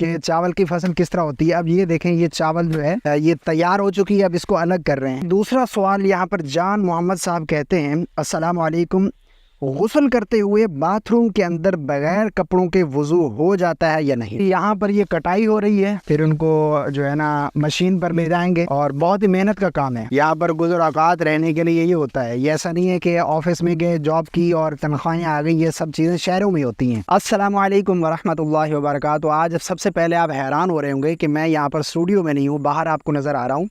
कि चावल की फसल किस तरह होती है। अब ये देखें, ये चावल जो है ये तैयार हो चुकी है, अब इसको अलग कर रहे हैं। दूसरा सवाल यहाँ पर जान मोहम्मद साहब कहते हैं, अस्सलाम वालेकुम, गुस्ल करते हुए बाथरूम के अंदर बगैर कपड़ों के वुज़ू हो जाता है या नहीं। यहाँ पर ये कटाई हो रही है, फिर उनको जो है ना मशीन पर ले जाएंगे और बहुत ही मेहनत का काम है। यहाँ पर गुज़र औक़ात रहने के लिए यही होता है, ये ऐसा नहीं है कि ऑफिस में गए, जॉब की और तनख्वाहें आ गई, ये सब चीज़ें शहरों में होती हैं। अस्सलाम वालेकुम वरहमतुल्लाहि वबरकातुहू। आज सबसे पहले आप हैरान हो रहे होंगे कि मैं यहाँ पर स्टूडियो में नहीं हूँ, बाहर आपको नज़र आ रहा हूँ।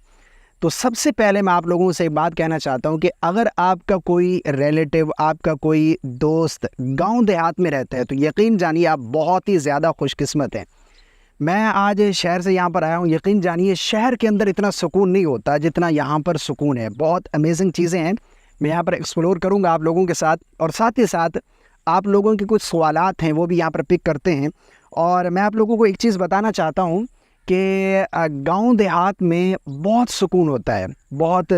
तो सबसे पहले मैं आप लोगों से एक बात कहना चाहता हूं कि अगर आपका कोई रिलेटिव, आपका कोई दोस्त गांव देहात में रहता है तो यकीन जानिए आप बहुत ही ज़्यादा खुशकिस्मत हैं। मैं आज शहर से यहाँ पर आया हूँ, यकीन जानिए शहर के अंदर इतना सुकून नहीं होता जितना यहाँ पर सुकून है। बहुत अमेजिंग चीज़ें हैं, मैं यहाँ पर एक्सप्लोर करूँगा आप लोगों के साथ, और साथ ही साथ आप लोगों के कुछ सवालात हैं वो भी यहाँ पर पिक करते हैं। और मैं आप लोगों को एक चीज़ बताना चाहता हूँ कि गांव देहात में बहुत सुकून होता है, बहुत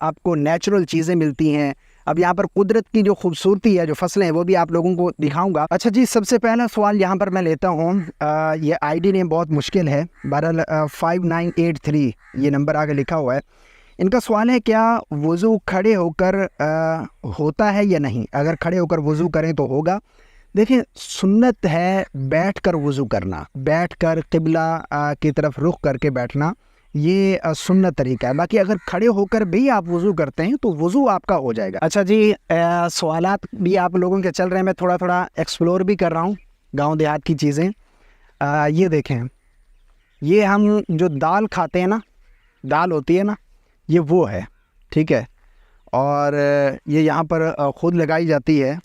आपको नेचुरल चीज़ें मिलती हैं। अब यहाँ पर कुदरत की जो खूबसूरती है, जो फसलें हैं, वो भी आप लोगों को दिखाऊंगा। अच्छा जी, सबसे पहला सवाल यहाँ पर मैं लेता हूँ। ये आईडी नेम बहुत मुश्किल है, बहरहाल 5983 ये नंबर आगे लिखा हुआ है। इनका सवाल है, क्या वज़ू खड़े होकर होता है या नहीं? अगर खड़े होकर वज़ू करें तो होगा। देखिए, सुन्नत है बैठकर वज़ू करना, बैठकर क़िबला की तरफ रुख करके बैठना, ये सुन्नत तरीका है। बाकी अगर खड़े होकर भी आप वज़ू करते हैं तो वज़ू आपका हो जाएगा। अच्छा जी, सवालात भी आप लोगों के चल रहे हैं, मैं थोड़ा थोड़ा एक्सप्लोर भी कर रहा हूँ गांव देहात की चीज़ें। ये देखें, ये हम जो दाल खाते हैं ना, दाल होती है ना, ये वो है, ठीक है। और ये यहाँ पर ख़ुद लगाई जाती है।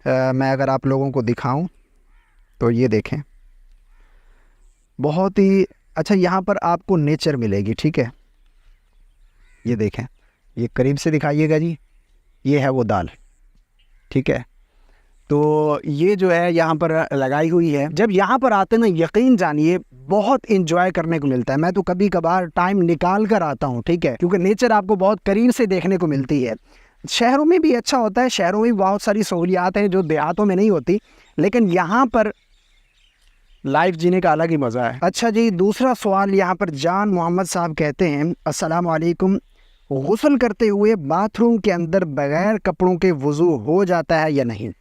मैं अगर आप लोगों को दिखाऊं तो ये देखें, बहुत ही अच्छा यहाँ पर आपको नेचर मिलेगी, ठीक है। ये देखें, ये करीब से दिखाइएगा जी, ये है वो दाल, ठीक है। तो ये जो है यहाँ पर लगाई हुई है। जब यहाँ पर आते ना, यकीन जानिए बहुत इंजॉय करने को मिलता है। मैं तो कभी कभार टाइम निकाल कर आता हूँ, ठीक है, क्योंकि नेचर आपको बहुत करीब से देखने को मिलती है। शहरों में भी अच्छा होता है, शहरों में बहुत सारी सहूलियात हैं जो देहातों में नहीं होती, लेकिन यहाँ पर लाइफ जीने का अलग ही मज़ा है। अच्छा जी, दूसरा सवाल यहाँ पर जान मोहम्मद साहब कहते हैं, अस्सलाम वालेकुम, गुस्ल करते हुए बाथरूम के अंदर बगैर कपड़ों के वज़ू हो जाता है या नहीं?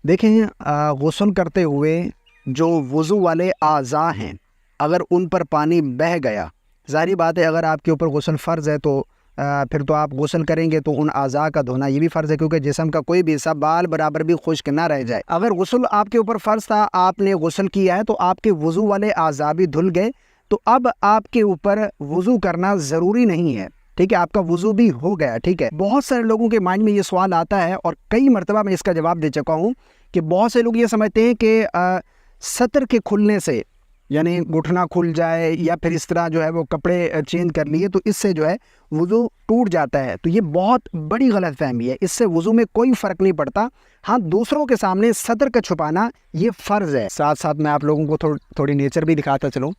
देखें, गुस्ल करते हुए जो वज़ू वाले आज़ा हैं, अगर उन पर पानी बह गया, ज़ाहिर बात है अगर आपके ऊपर गुस्ल फ़र्ज़ है तो फिर तो आप गुस्ल करेंगे तो उन आज़ा का धोना ये भी फ़र्ज़ है, क्योंकि जिस्म का कोई भी हिस्सा बाल बराबर भी खुश्क ना रह जाए। अगर गुस्ल आपके ऊपर फ़र्ज़ था, आपने गुस्ल किया है तो आपके वज़ू वाले आज़ा भी धुल गए, तो अब आपके ऊपर वज़ू करना ज़रूरी नहीं है, ठीक है, आपका वज़ू भी हो गया, ठीक है। बहुत सारे लोगों के माइंड में ये सवाल आता है और कई मरतबा मैं इसका जवाब दे चुका हूँ कि बहुत से लोग ये समझते हैं कि सतर के खुलने से, यानी घुटना खुल जाए या फिर इस तरह जो है वो कपड़े चेंज कर लिए तो इससे जो है वज़ू टूट जाता है। तो ये बहुत बड़ी गलतफहमी है, इससे वज़ू में कोई फ़र्क नहीं पड़ता। हाँ, दूसरों के सामने सतर का छुपाना ये फ़र्ज़ है। साथ साथ मैं आप लोगों को थोड़ी नेचर भी दिखाता चलूँ।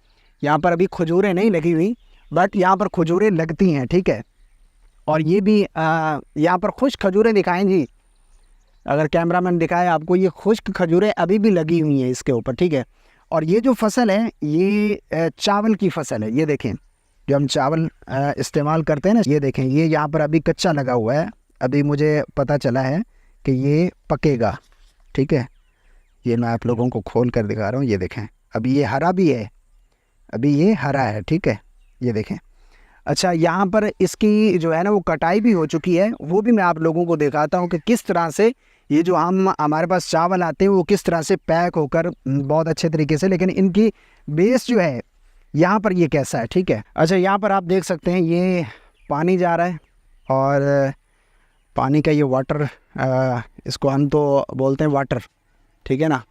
यहाँ पर अभी खजूरें नहीं लगी हुई, बट यहाँ पर खजूरें लगती हैं, ठीक है। और ये भी यहाँ पर खुश्क खजूरें दिखाएँ जी, अगर कैमरामैन दिखाए आपको, ये खुश्क खजूरें अभी भी लगी हुई हैं इसके ऊपर, ठीक है। और ये जो फसल है ये चावल की फसल है। ये देखें, जो हम चावल इस्तेमाल करते हैं ना, ये देखें, ये यहाँ पर अभी कच्चा लगा हुआ है। अभी मुझे पता चला है कि ये पकेगा, ठीक है। ये मैं आप लोगों को खोल कर दिखा रहा हूँ, ये देखें, अभी ये हरा भी है, अभी ये हरा है, ठीक है, ये देखें। अच्छा, यहाँ पर इसकी जो है ना वो कटाई भी हो चुकी है, वो भी मैं आप लोगों को दिखाता हूँ कि किस तरह से ये जो हमारे पास चावल आते हैं वो किस तरह से पैक होकर बहुत अच्छे तरीके से, लेकिन इनकी बेस जो है यहाँ पर ये कैसा है, ठीक है। अच्छा, यहाँ पर आप देख सकते हैं ये पानी जा रहा है और पानी का ये वाटर, इसको हम तो बोलते हैं वाटर, ठीक है ना।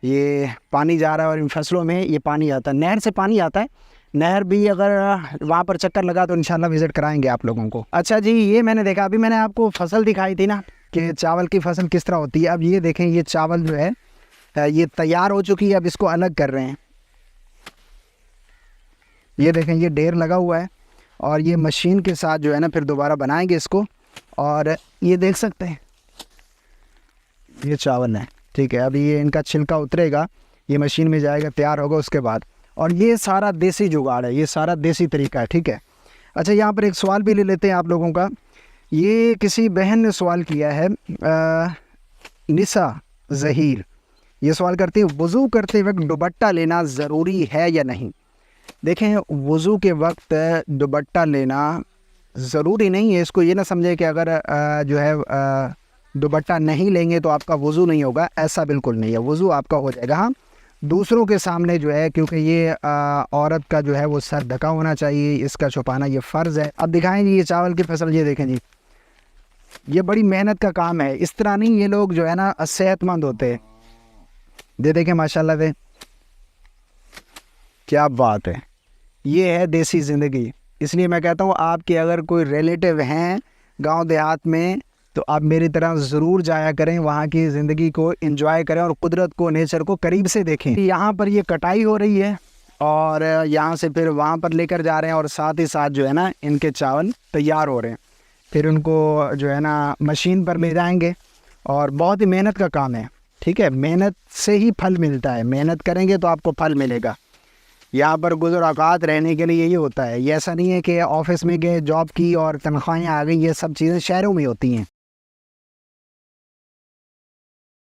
ये पानी जा रहा है और इन फसलों में ये पानी आता है, नहर से पानी आता है। नहर भी अगर वहाँ पर चक्कर लगा तो इंशाल्लाह विज़िट कराएंगे आप लोगों को। अच्छा जी, ये मैंने देखा, अभी मैंने आपको फसल दिखाई थी ना कि चावल की फसल किस तरह होती है। अब ये देखें, ये चावल जो है ये तैयार हो चुकी है, अब इसको अलग कर रहे हैं। ये देखें, ये ढेर लगा हुआ है और ये मशीन के साथ जो है ना फिर दोबारा बनाएंगे इसको। और ये देख सकते हैं, ये चावल है, ठीक है। अभी ये इनका छिलका उतरेगा, ये मशीन में जाएगा, तैयार होगा उसके बाद। और ये सारा देसी जुगाड़ है, ये सारा देसी तरीका है, ठीक है। अच्छा, यहाँ पर एक सवाल भी ले लेते हैं आप लोगों का। ये किसी बहन ने सवाल किया है, निसा ज़हीर, ये सवाल करती है वज़ू करते वक्त दुपट्टा लेना ज़रूरी है या नहीं। देखें, वज़ू के वक्त दुपट्टा लेना ज़रूरी नहीं है। इसको ये ना समझे कि अगर जो है दुपट्टा नहीं लेंगे तो आपका वज़ू नहीं होगा, ऐसा बिल्कुल नहीं है, वज़ू आपका हो जाएगा। हाँ, दूसरों के सामने जो है, क्योंकि ये औरत का जो है वो सर ढका होना चाहिए, इसका छुपाना ये फ़र्ज़ है। अब दिखाएं जी ये चावल की फसल, ये देखें जी, ये बड़ी मेहनत का काम है। इस तरह नहीं ये लोग जो है ना सेहतमंद होते हैं। ये देखें माशाल्लाह से, क्या बात है, ये है देसी ज़िंदगी। इसलिए मैं कहता हूँ आपके अगर कोई रिलेटिव हैं गांव देहात में तो आप मेरी तरह ज़रूर जाया करें, वहाँ की ज़िंदगी को एंजॉय करें और कुदरत को, नेचर को करीब से देखें। यहाँ पर ये कटाई हो रही है और यहाँ से फिर वहाँ पर लेकर जा रहे हैं और साथ ही साथ जो है ना इनके चावल तैयार हो रहे हैं, फिर उनको जो है ना मशीन पर ले जाएंगे। और बहुत ही मेहनत का काम है, ठीक है। मेहनत से ही फल मिलता है, मेहनत करेंगे तो आपको फल मिलेगा। यहाँ पर गुज़र औक़ात रहने के लिए यही होता है। ये ऐसा नहीं है कि ऑफिस में गए, जॉब की और तनख्वाहें आ गई, ये सब चीज़ें शहरों में होती हैं।